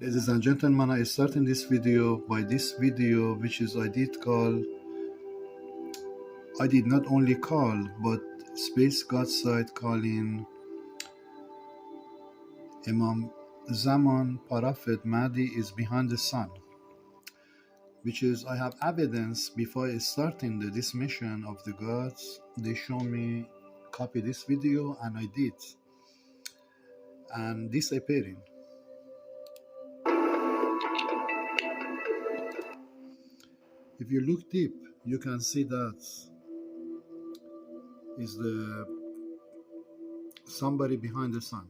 Ladies and gentlemen, I start in this video which is I did not only call but space God side calling Imam Zaman Parafet Mahdi is behind the sun, which is I have evidence before starting this mission of the gods. They show me copy this video and I did, and this appearing. If you look deep, you can see that is the somebody behind the sun,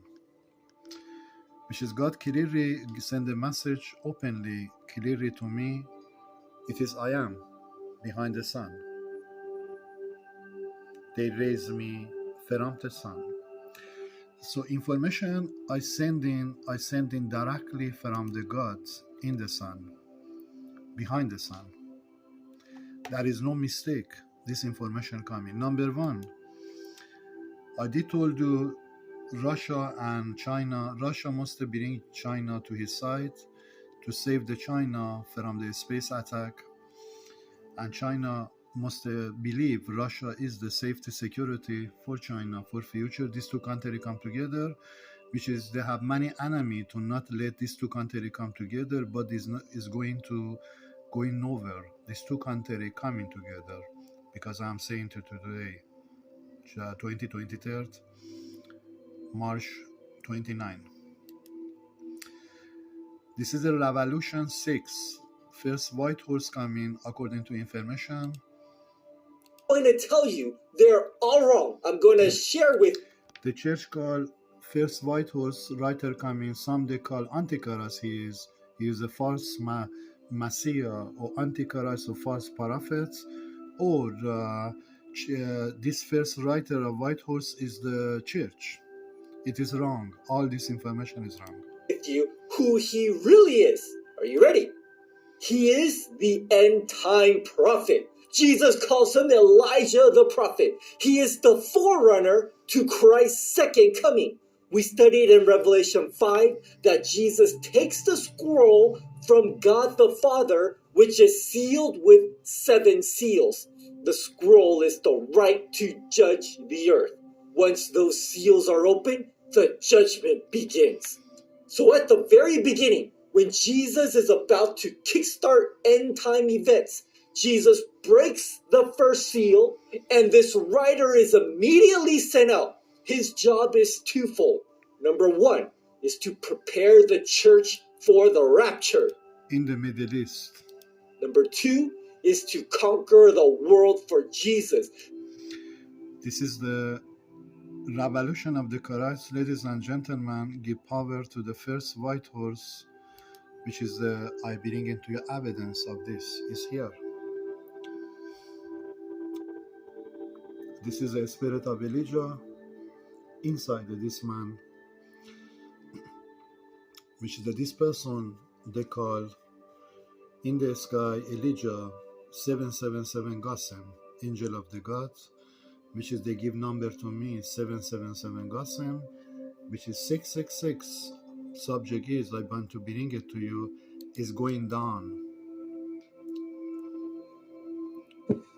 which is God clearly send a message openly, clearly to me. It is I am behind the sun. They raise me from the sun. So information I send in directly from the gods in the sun, behind the sun. There is no mistake. This information coming. Number one, I did told you Russia and China. Russia must bring China to his side to save the China from the space attack, and China must believe Russia is the safety security for China for future. These two countries come together, which is they have many enemy to not let these two countries come together, but is going nowhere. These two countries coming together, because I'm saying to today, 2023, March 29. This is a Revolution 6. First white horse coming, according to information. I'm going to tell you they're all wrong. I'm going to share with the church call first white horse writer coming. Some they call Antichrist. He is a false Messiah or Antichrist or false prophet. Or this first writer of white horse is the church. It is wrong. All this information is wrong. With you who he really is. Are you ready? He is the end time prophet. Jesus calls him Elijah the prophet. He is the forerunner to Christ's second coming. We studied in Revelation 5 that Jesus takes the scroll from God the Father, which is sealed with 7 seals. The scroll is the right to judge the earth. Once those seals are open, the judgment begins. So at the very beginning, when Jesus is about to kickstart end-time events, Jesus breaks the first seal, and this writer is immediately sent out. His job is twofold. Number one is to prepare the church for the rapture. In the Middle East. Number two is to conquer the world for Jesus. This is the revolution of the Christ. Ladies and gentlemen, give power to the first white horse, which is I bring into you evidence of this, is here. This is a spirit of Elijah inside this man, which is this person they call in the sky Elijah 777 Gossam, angel of the gods, which is they give number to me 777 Gossam, which is 666. Subject is I want to bring it to you is going down.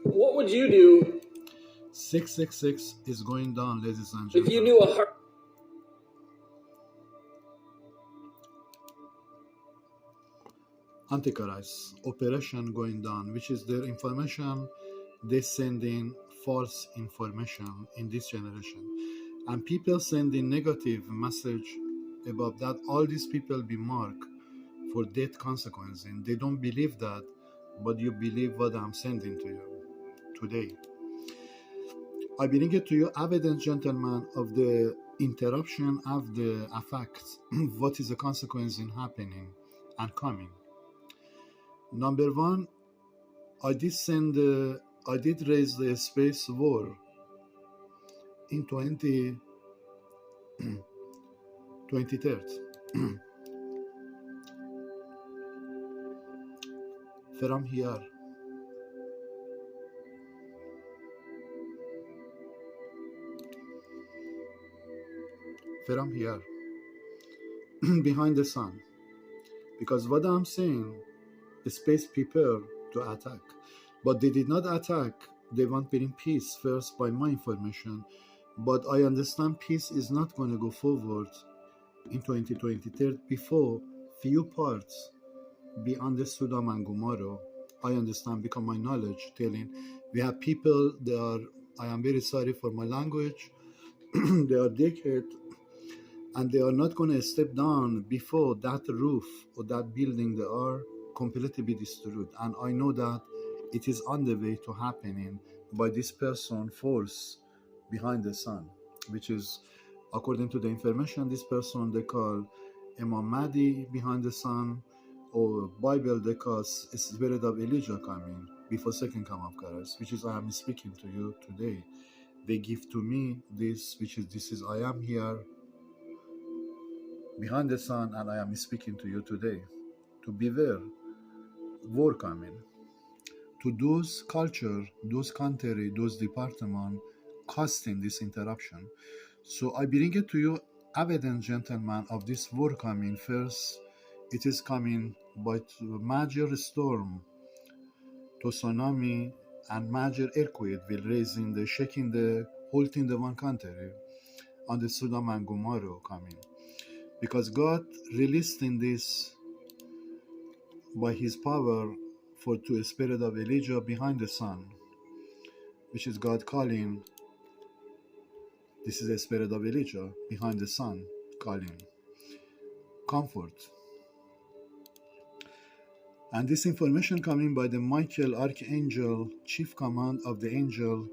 What would you do? 666 is going down, ladies and gentlemen. If you knew a heart. Antichrist operation going down, which is their information. They send in false information in this generation, and people sending negative message about that. All these people be marked for death consequences. They don't believe that, but you believe what I'm sending to you today. I bring it to you evidence, gentlemen, of the interruption of the effects. What is the consequence in happening and coming? Number one, I did raise the space war in 2023. From here. From here. Behind the sun. Because what I'm saying, space prepare to attack. But they did not attack. They want to bring peace first by my information. But I understand peace is not going to go forward in 2023 before few parts be understood and Gomorrah. I understand because my knowledge telling we have people they are, I am very sorry for my language, they are dickhead and they are not going to step down before that roof or that building they are completely be destroyed. And I know that it is on the way to happening by this person force behind the sun, which is according to the information this person they call Imam Mahdi behind the sun, or Bible they call spirit of Elijah coming before second come of Christ, which is I am speaking to you today. They give to me this, which is this is I am here behind the sun and I am speaking to you today. To beware, war coming. To those culture, those country, those department causing this interruption. So I bring it to you evidence, gentlemen, of this war coming. First, it is coming by major storm, to tsunami and major earthquake will raising the shaking the whole thing the one country on the Sodom and Gomorrah coming. Because God released in this by his power for to a spirit of Elijah behind the sun, which is God calling. This is a spirit of Elijah behind the sun calling comfort. And this information coming by the Michael Archangel, chief command of the angel,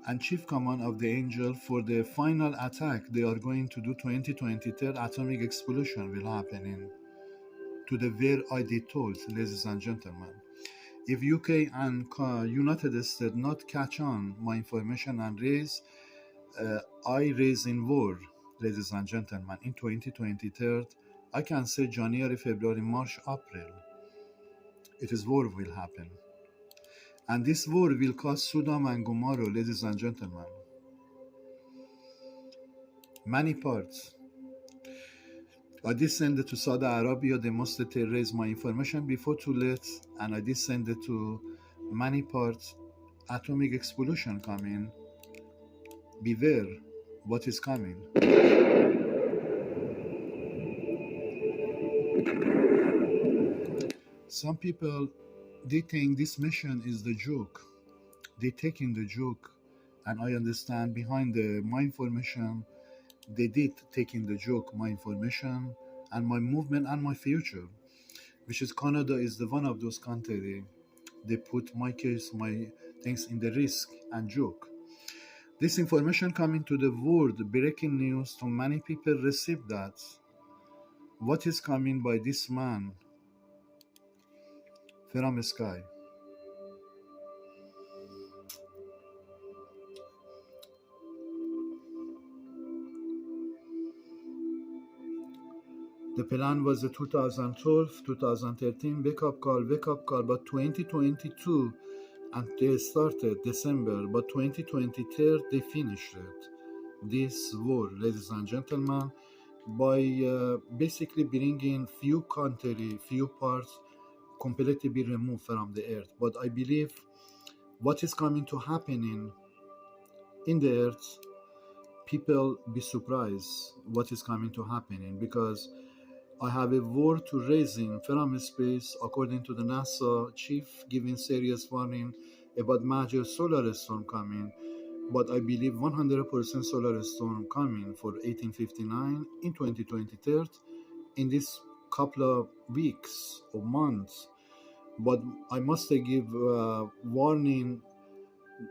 and chief command of the angel for the final attack they are going to do 2023 atomic explosion will happen in to the where I did told, ladies and gentlemen. If UK and United States not catch on my information and raise, I raise in war, ladies and gentlemen, in 2023, I can say January, February, March, April. It is war will happen. And this war will cause Sodom and Gomorrah, ladies and gentlemen. Many parts. I did send it to Saudi Arabia, they must raise my information before too late, and I did send it to many parts. Atomic explosion coming. Beware what is coming. Some people, they think this mission is the joke. They taking the joke, and I understand behind my information, they did taking the joke, my information and my movement and my future, which is Canada is the one of those countries. They put my case, my things in the risk and joke. This information coming to the world, breaking news to many people receive that. What is coming by this man from the sky? The plan was the 2012, 2013 wake-up call, but 2022, and they started December, but 2023 they finished it. This war, ladies and gentlemen, by basically bringing few country, few parts completely be removed from the earth. But I believe what is coming to happen in the earth, people be surprised what is coming to happen because I have a war to raising from space according to the NASA chief giving serious warning about major solar storm coming. But I believe 100% solar storm coming for 1859 in 2023 in this couple of weeks or months. But I must give warning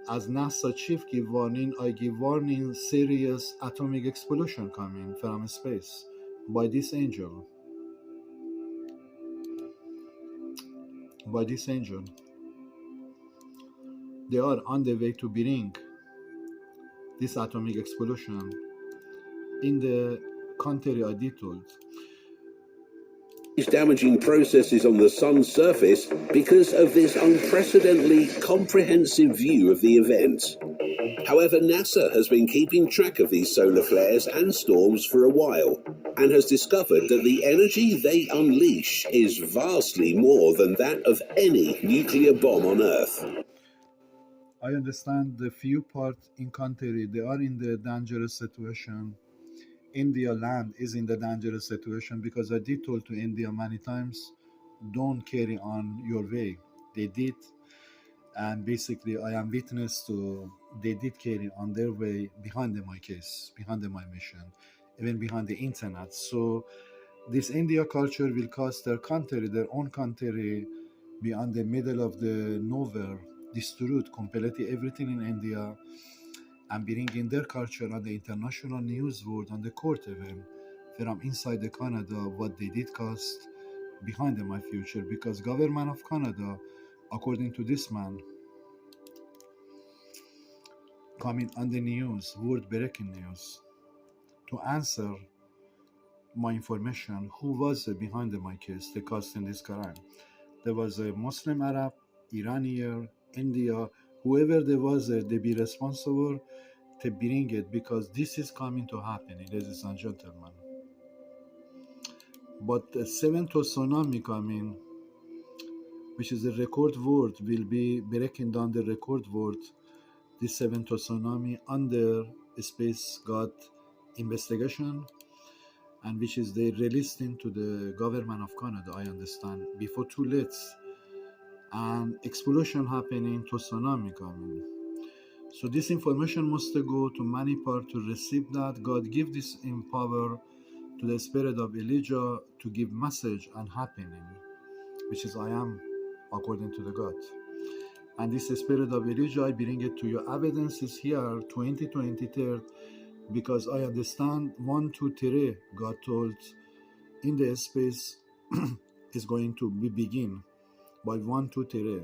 as NASA chief give warning, I give warning serious atomic explosion coming from space by this angel. By this angel. They are on the way to bring this atomic explosion in the country I did told. These damaging processes on the sun's surface because of this unprecedentedly comprehensive view of the event. However, NASA has been keeping track of these solar flares and storms for a while and has discovered that the energy they unleash is vastly more than that of any nuclear bomb on Earth. I understand the few part in country, they are in the dangerous situation. India land is in the dangerous situation because I did told to India many times, don't carry on your way. They did, and basically I am witness to they did carry on their way behind my case, behind my mission, even behind the internet. So this India culture will cause their country, their own country, be on the middle of the nowhere, destroyed completely everything in India, and bringing their culture on the international news world, on the court even, from inside the Canada, what they did cost behind my future, because government of Canada, according to this man, coming on the news, world breaking news, to answer my information, who was behind my case, the cost in this crime. There was a Muslim Arab, Iranian, India, whoever there was, they be responsible to bring it, because this is coming to happen, ladies and gentlemen. But the seventh tsunami coming, which is the record word, will be breaking down the record word. This seventh tsunami under Space God investigation, and which is they released into the government of Canada, I understand, before too late, and explosion happening, tsunami coming. So this information must go to many parts to receive that. God give this in power to the spirit of Elijah to give message and happening, which is I am according to the God. And this spirit of Elijah, I bring it to you. Evidence is here, 2023, because I understand 1, 2, 3, God told in the space is going to be begin by 1, 2, 3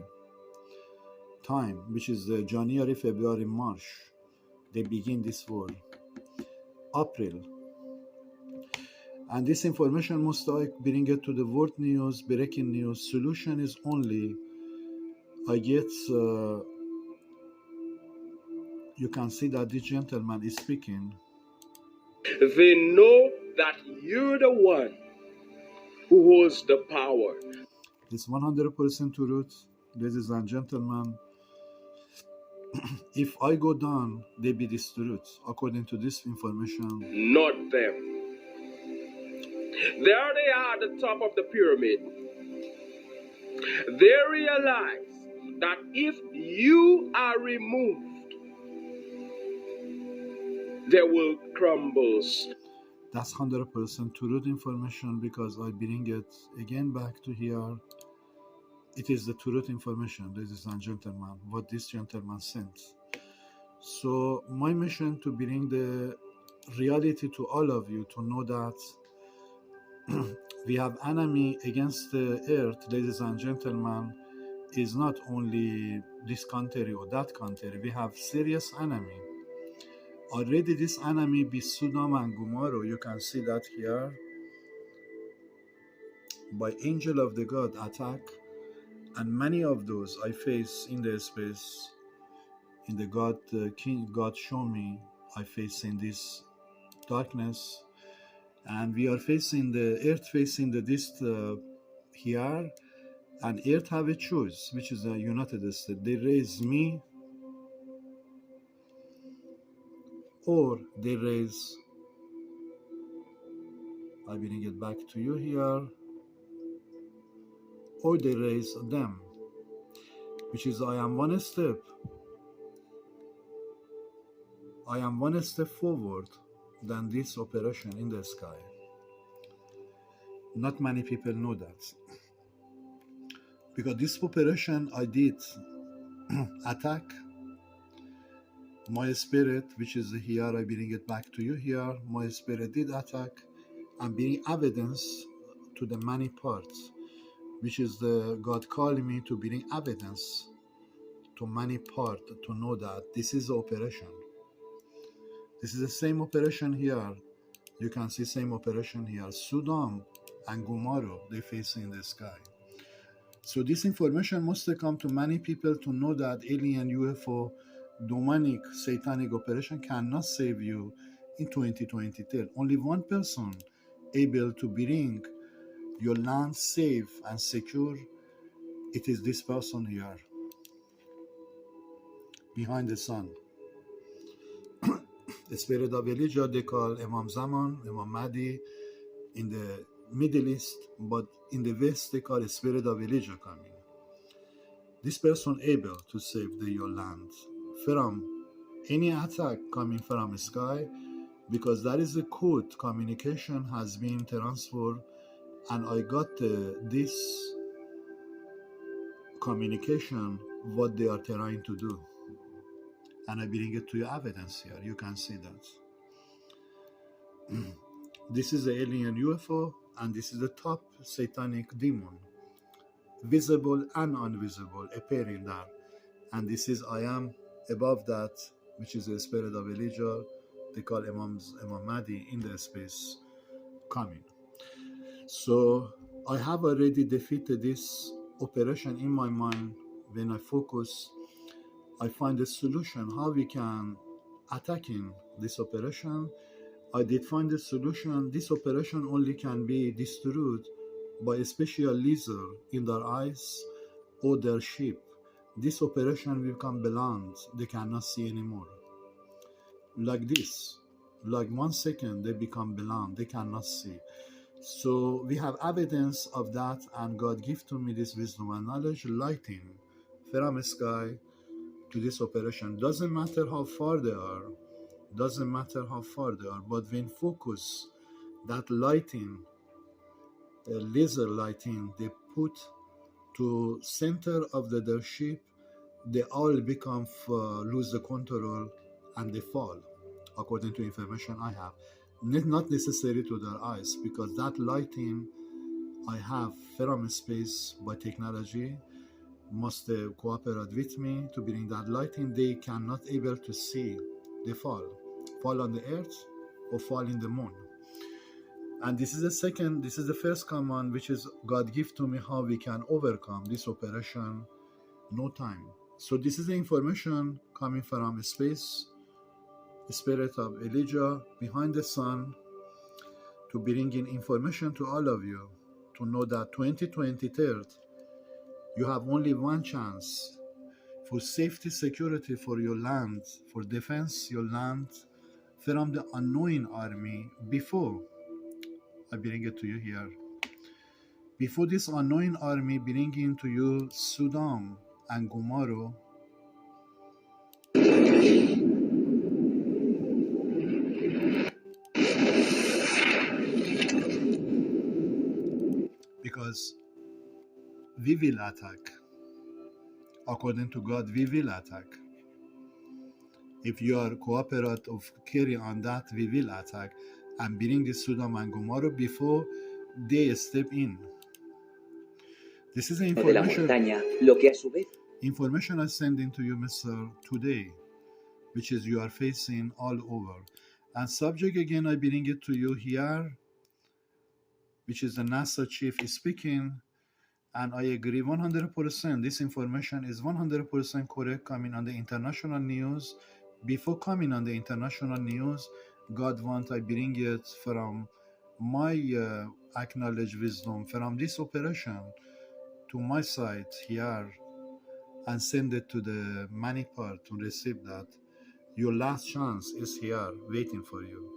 time, which is January, February, March. They begin this war. April. And this information must I bring it to the world news, breaking news. Solution is only I get, you can see that this gentleman is speaking. They know that you're the one who holds the power. It's 100% truth, ladies and gentlemen. If I go down, they be destroyed, according to this information. Not them. There they are at the top of the pyramid. They realize that if you are removed, they will crumble. That's 100% truth information, because I bring it again back to here. It is the truth information, ladies and gentlemen, what this gentleman sent. So my mission to bring the reality to all of you, to know that we have enemy against the earth, ladies and gentlemen, is not only this country or that country. We have serious enemy. Already this enemy be Sodom and Gomorrah. You can see that here. By angel of the God attack, and many of those I face in the space, in the God King God show me, I face in this darkness, and we are facing the earth, facing the this here, and earth have a choice, which is the United States. They raise me, or they raise, I bring it back to you here, or they raise them, which is I am one step forward than this operation in the sky. Not many people know that, because this operation I did attack my spirit, which is here, I bring it back to you here. My spirit did attack and bring evidence to the many parts, which is the God calling me to bring evidence to many parts to know that this is the operation. This is the same operation here. You can see same operation here. Sudan and Gomorrah they face in the sky. So this information must come to many people to know that alien UFO demonic satanic operation cannot save you in 2020. Only one person able to bring your land safe and secure. It is this person here behind the sun. The spirit of Elijah they call Imam Zaman, Imam Mahdi in the Middle East, but in the West they call the spirit of Elijah coming. This person able to save your land from any attack coming from the sky, because that is the code communication has been transferred, and I got this communication what they are trying to do, and I bring it to your evidence here. You can see that. This is the alien UFO, and this is the top satanic demon, visible and invisible, appearing there. And this is I am above that, which is the spirit of Elijah. They call Imam Mahdi in the space coming. So I have already defeated this operation in my mind. When I focus, I find a solution how we can attack in this operation. I did find a solution. This operation only can be destroyed by a special laser in their eyes or their ship. This operation will become blind. They cannot see anymore. Like this, like 1 second they become blind. They cannot see. So we have evidence of that, and God give to me this wisdom and knowledge, lighting from the sky to this operation. Doesn't matter how far they are. Doesn't matter how far they are, but when focus, that lighting, laser lighting, they put to center of their ship, they all become lose the control and they fall, according to information I have. Not necessary to their eyes, because that lighting I have from space by technology must cooperate with me to bring that lighting. They cannot able to see. They fall on the earth or fall in the moon. And this is the first command which is God give to me how we can overcome this operation. No time. So this is the information coming from space, the spirit of Elijah behind the sun, to bring in information to all of you to know that 2023 you have only one chance for safety, security for your land, for defense your land from the unknown army. Before I bring it to you here, before this unknown army bringing to you Sudan and Gomorrah, because we will attack. According to God, we will attack. If you are cooperate of carry on that, we will attack and bring the Sodom and Gomorrah before they step in. This is the information I send into you, Mr. today, which is you are facing all over. And subject again, I bring it to you here, which is the NASA chief is speaking. And I agree 100%. This information is 100% correct coming on the international news. Before coming on the international news, God want I bring it from my acknowledged wisdom from this operation to my side here and send it to the many part to receive that. Your last chance is here waiting for you.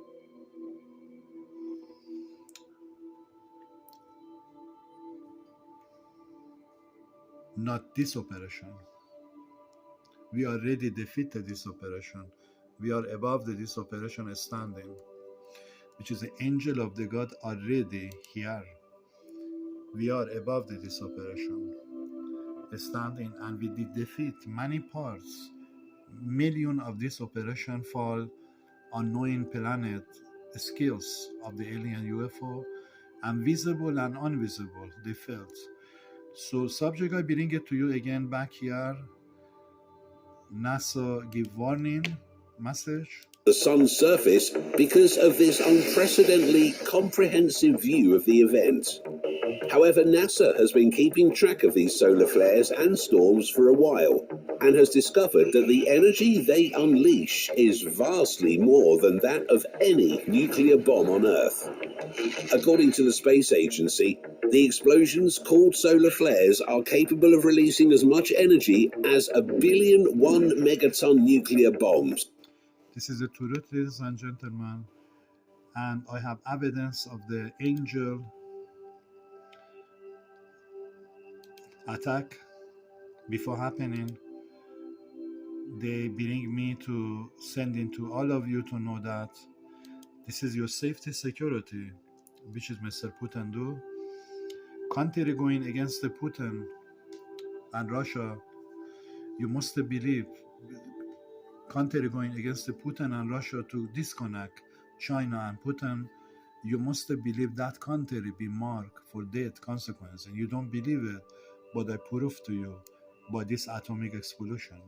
Not this operation. We already defeated this operation. We are above this operation standing, which is the angel of the God already here. We are above this operation standing, and we did defeat many parts. Million of this operation fall on knowing planet skills of the alien UFO, and visible and invisible, they felt. So subject, I bring it to you again back here. NASA give warning message. the sun's surface because of this unprecedentedly comprehensive view of the event. However, NASA has been keeping track of these solar flares and storms for a while and has discovered that the energy they unleash is vastly more than that of any nuclear bomb on Earth. According to the space agency, the explosions called solar flares are capable of releasing as much energy as 1 billion 1 megaton nuclear bombs. This is the truth, ladies and gentlemen, and I have evidence of the angel attack before happening. They bring me to sending to all of you to know that this is your safety security, which is Mr. Putin do. Country going against the Putin and Russia, you must believe, country going against the Putin and Russia to disconnect China and Putin, you must believe that country be marked for death consequence. And you don't believe it, but I prove to you by this atomic explosion.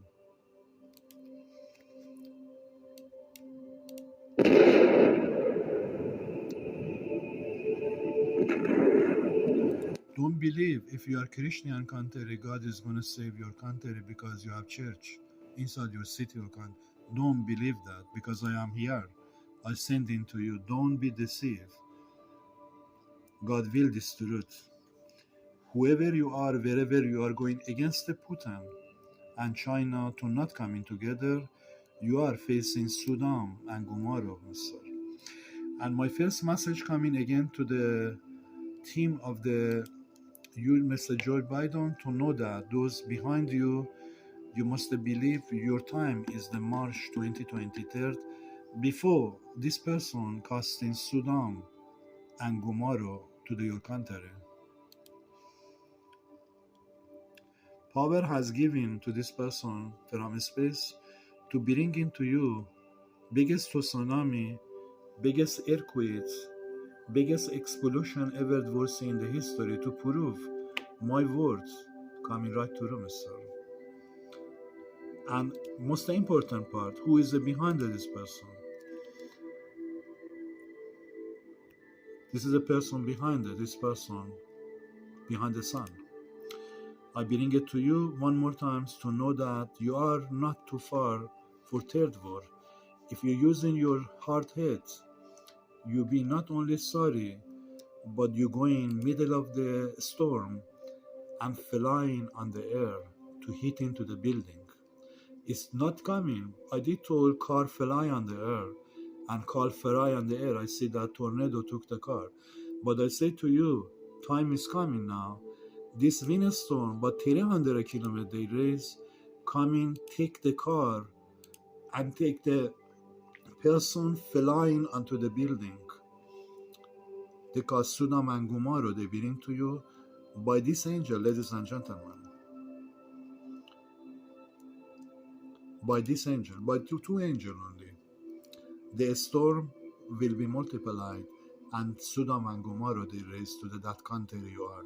Don't believe if you are Christian country, God is going to save your country because you have church inside your city or country. Don't believe that because I am here. I send it to you. Don't be deceived. God will this truth. Whoever you are, wherever you are going against the Putin and China to not coming together, you are facing Sudan and Gomorrah, Mr. And my first message coming again to the team of the you, Mr. Joe Biden, to know that those behind you, you must believe your time is the March 2023 before this person casting Sudan and Gomorrah to your country. Power has given to this person from space to bring into you biggest tsunami, biggest earthquakes, biggest explosion ever was seen in the history to prove my words coming right to you, sir. And most important part, who is behind this person? This is the person behind it, this person behind the sun. I bring it to you one more time to know that you are not too far for third war. If you're using your hard head, you be not only sorry, but you go in middle of the storm and flying on the air to hit into the building. It's not coming. I did told car fly on the air and car fly on the air. I see that tornado took the car. But I say to you, time is coming now. This windstorm, but 300 kilometers they raise, coming, take the car and take the person flying onto the building. The Sodom and Gomorrah they bring to you by this angel, ladies and gentlemen. By this angel, by two angels only. The storm will be multiplied and Sodom and Gomorrah they raise to that country you are.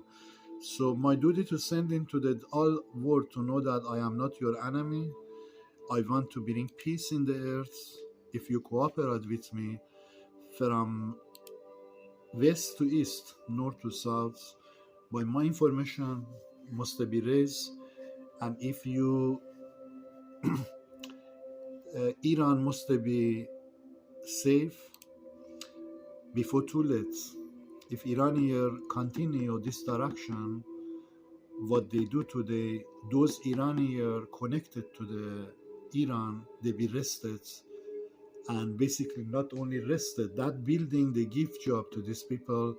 So my duty to send into the all world to know that I am not your enemy. I want to bring peace in the earth. If you cooperate with me from west to east, north to south, by my information must be raised. And if you Iran must be safe before too late. If Iranians continue this direction, what they do today, those Iranians connected to the Iran, they be arrested, and basically not only arrested, that building they give job to these people,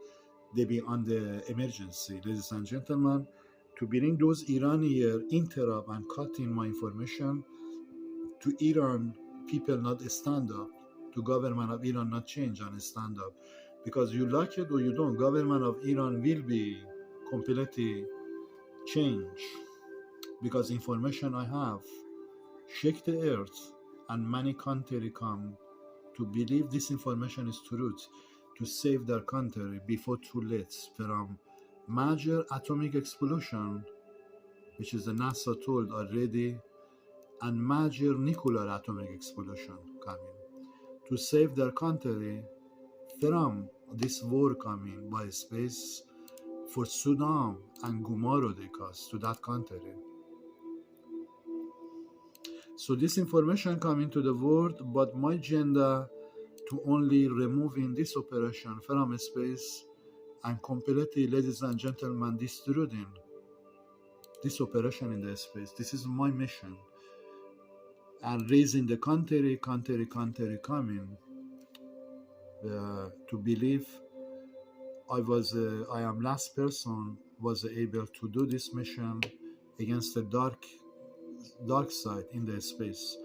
they be on the emergency, ladies and gentlemen, to bring those Iranians interrupt and cut in my information, to Iran people not stand up, to government of Iran not change and stand up. Because you like it or you don't, government of Iran will be completely changed. Because information I have, shake the earth and many countries come to believe this information is truth, to save their country before too late from major atomic explosion, which is the NASA told already, and major nuclear atomic explosion coming. to save their country from this war coming by space for Sodom and Gomorrah they cause to that country. So this information coming to the world, but my agenda to only removing this operation from space and completely, ladies and gentlemen, destroying this operation in the space. This is my mission. And raising the country coming to believe I am last person was able to do this mission against the dark side in the space.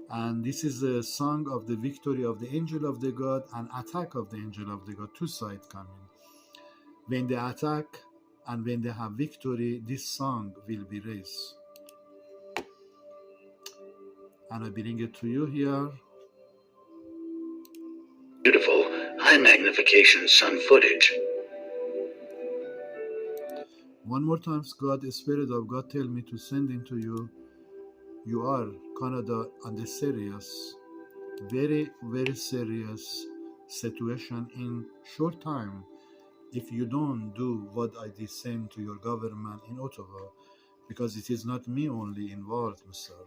And this is a song of the victory of the angel of the God and attack of the angel of the God, two sides coming. When they attack and when they have victory, this song will be raised. And I bring it to you here. Beautiful, high magnification sun footage. One more time, God, the Spirit of God, tell me to send into you. You are Canada under serious, very, very serious situation in short time. If you don't do what I did send to your government in Ottawa, because it is not me only involved, Mr.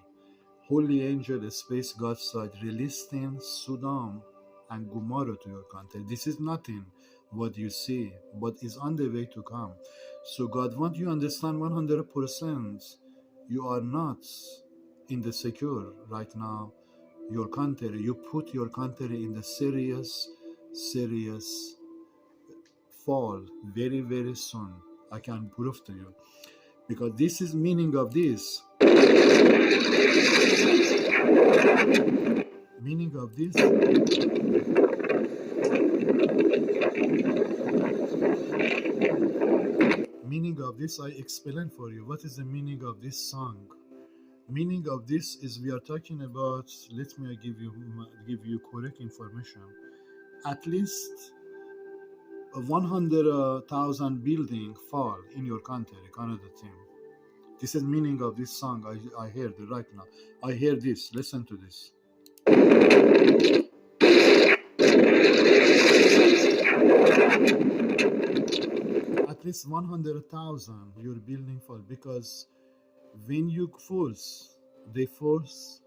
Holy Angel, Space God side, releasing Sodom and Gomorrah to your country. This is nothing what you see, but is on the way to come. So God want you to understand 100% you are not in the secure right now. Your country, you put your country in the serious fall very, very soon. I can prove to you. Because this is meaning of this. Meaning of this. Meaning of this I explain for you. What is the meaning of this song? Meaning of this is we are talking about, let me give you correct information. At least 100,000 buildings fall in your country, Canada team. This is meaning of this song. I heard it right now. I hear this. Listen to this. At least 100,000 your building fall because when you force, they force,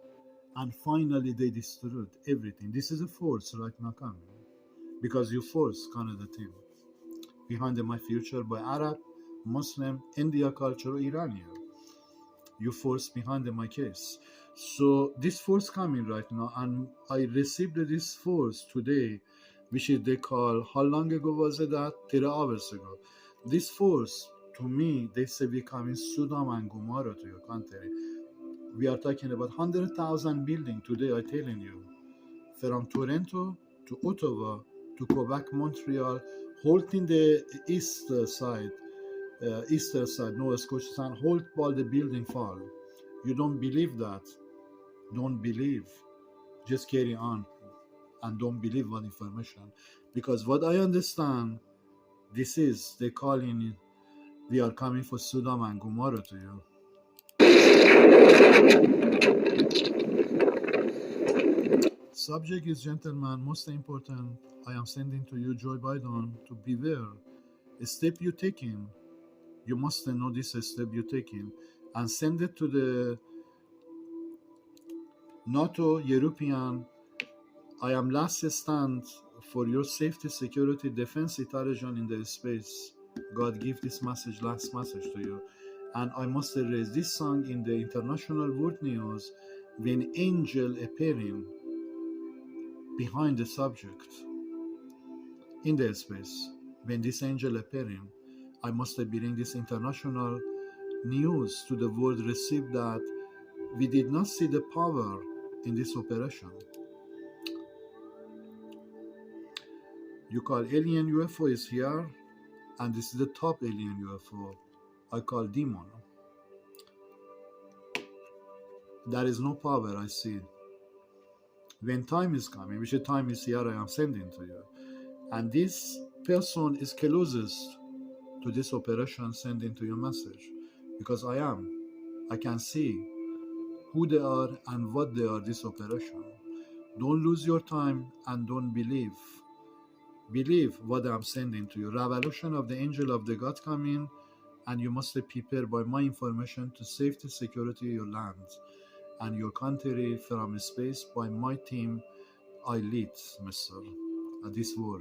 and finally they destroyed everything. This is a force right now coming because you force Canada team behind my future by Arab, Muslim, India culture, Iranian. You force behind my case. So this force coming right now, and I received this force today, which is they call, how long ago was it that? 3 hours ago. This force, to me, they say we come in Sodom and Gomorrah to your country. We are talking about 100,000 buildings today, I'm telling you. From Toronto to Ottawa to Quebec, Montreal, holding the eastern side, Nova Scotia, and hold all the building fall. You don't believe that? Don't believe. Just carry on and don't believe one information. Because what I understand, this is, they calling it, we are coming for Sodom and Gomorrah to you. Subject is, gentlemen, most important, I am sending to you, Joe Biden, to beware. A step you're taking, you must know this step you're taking, and send it to the NATO, European. I am last stand for your safety, security, defense, intelligence in the space. God give this message, last message to you. And I must raise this song in the international world news when angel appearing behind the subject in the space. When this angel appearing, I must bring this international news to the world, receive that we did not see the power in this operation. You call alien UFO is here, and this is the top alien UFO. I call demon. There is no power I see. When time is coming, which time is here, I am sending to you. And this person is closest to this operation, sending to your message. Because I can see who they are and what they are, this operation. Don't lose your time and don't believe. Believe what I'm sending to you. Revolution of the angel of the God coming, and you must prepare by my information to safety security your land and your country from space by my team I lead, Mr. This war.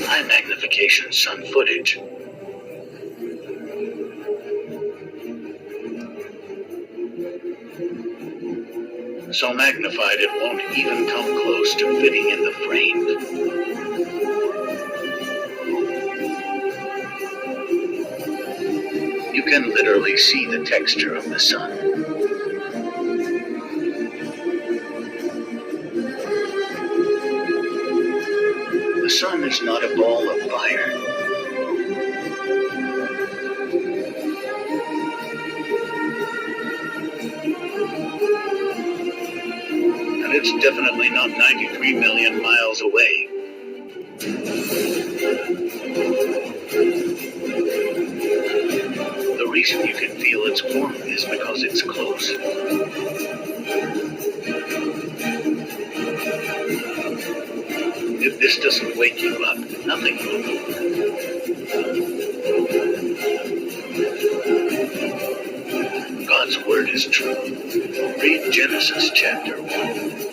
High magnification sun footage. So magnified it won't even come close to fitting in the frame. You can literally see the texture of the sun. The sun is not a ball of fire. And it's definitely not 93 million miles away. The reason you can feel its warmth is because it's close. If this doesn't wake you up, nothing will. God's word is true. Read Genesis chapter 1.